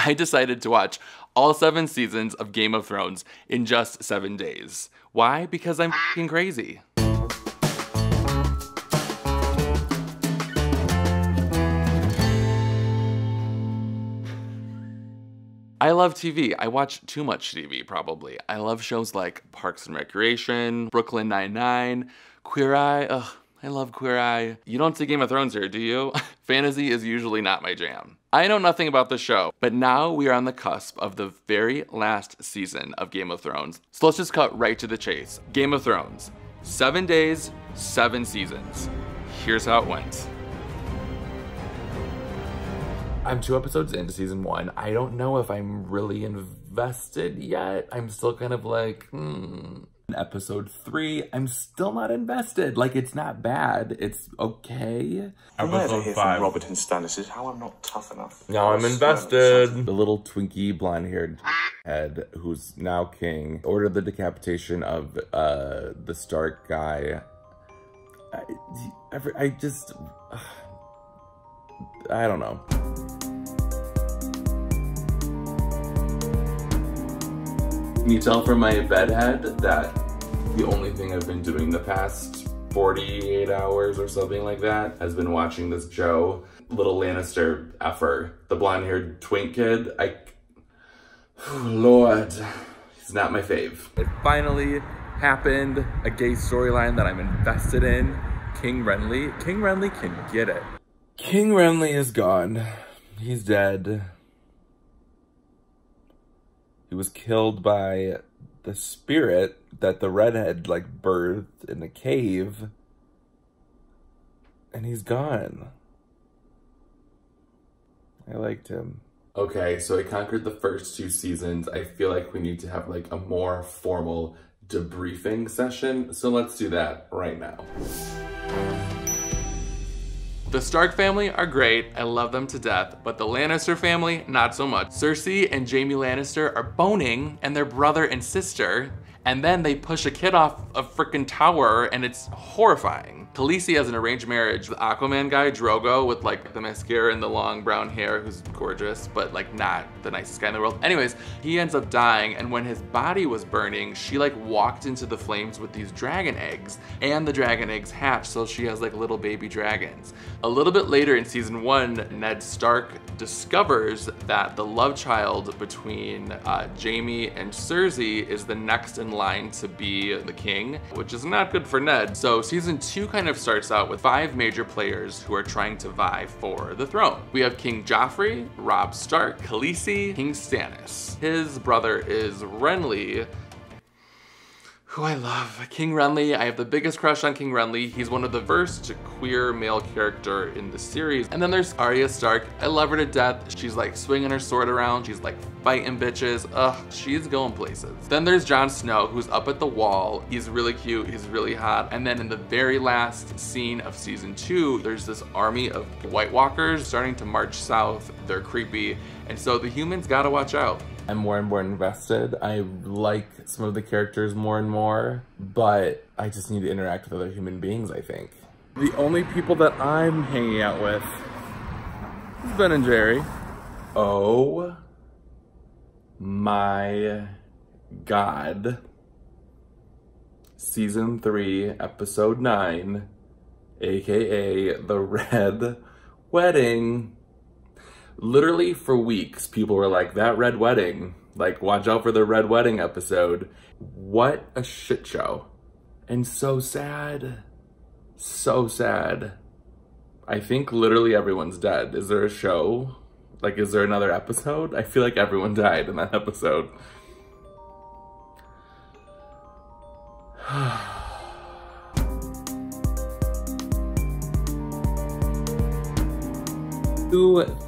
I decided to watch all 7 seasons of Game of Thrones in just 7 days. Why? Because I'm f***ing crazy. I love TV. I watch too much TV, probably. I love shows like Parks and Recreation, Brooklyn Nine-Nine, Queer Eye. Ugh, I love Queer Eye. You don't see Game of Thrones here, do you? Fantasy is usually not my jam. I know nothing about the show, but now we are on the cusp of the very last season of Game of Thrones. So let's just cut right to the chase. Game of Thrones, 7 days, 7 seasons. Here's how it went. I'm 2 episodes into season 1. I don't know if I'm really invested yet. I'm still kind of like, Episode 3, I'm still not invested. Like, it's not bad. It's okay. Episode 5. Robert and Stannis is how I'm not tough enough. Now I'm invested. The little Twinkie blonde-haired head, who's now king, ordered the decapitation of the Stark guy. I don't know. Can you tell from my bedhead that the only thing I've been doing the past 48 hours or something like that has been watching this Joe, little Lannister effer, the blonde-haired twink kid. Lord, he's not my fave. It finally happened, a gay storyline that I'm invested in. King Renly. King Renly can get it. King Renly is gone. He's dead. He was killed by the spirit that the redhead, like, birthed in the cave. And he's gone. I liked him. Okay, so I conquered the first 2 seasons. I feel like we need to have, like, a more formal debriefing session. So let's do that right now. The Stark family are great, I love them to death, but the Lannister family, not so much. Cersei and Jaime Lannister are boning, and they're brother and sister, and then they push a kid off a freaking tower, and it's horrifying. Khaleesi has an arranged marriage. The Aquaman guy, Drogo, with like the mascara and the long brown hair, who's gorgeous, but like not the nicest guy in the world. Anyways, he ends up dying, and when his body was burning, she like walked into the flames with these dragon eggs, and the dragon eggs hatch, so she has like little baby dragons. A little bit later in season 1, Ned Stark discovers that the love child between Jaime and Cersei is the next in line to be the king, which is not good for Ned. So season 2 kind of starts out with 5 major players who are trying to vie for the throne. We have King Joffrey, Robb Stark, Khaleesi, King Stannis. His brother is Renly, who I love. King Renly, I have the biggest crush on King Renly. He's one of the first queer male character in the series. And then there's Arya Stark. I love her to death. She's like swinging her sword around. She's like fighting bitches. Ugh, she's going places. Then there's Jon Snow, who's up at the wall. He's really cute, he's really hot. And then in the very last scene of season 2, there's this army of White Walkers starting to march south. They're creepy. And so the humans gotta watch out. I'm more and more invested. I like some of the characters more and more, but I just need to interact with other human beings, I think. The only people that I'm hanging out with is Ben and Jerry. Oh my God. Season 3, episode 9, AKA The Red Wedding. Literally for weeks, people were like, that red wedding, like, watch out for the red wedding episode. What a shit show. And so sad. So sad. I think literally everyone's dead. Is there a show? Like, is there another episode? I feel like everyone died in that episode.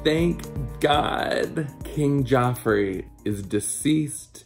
Thank God King Joffrey is deceased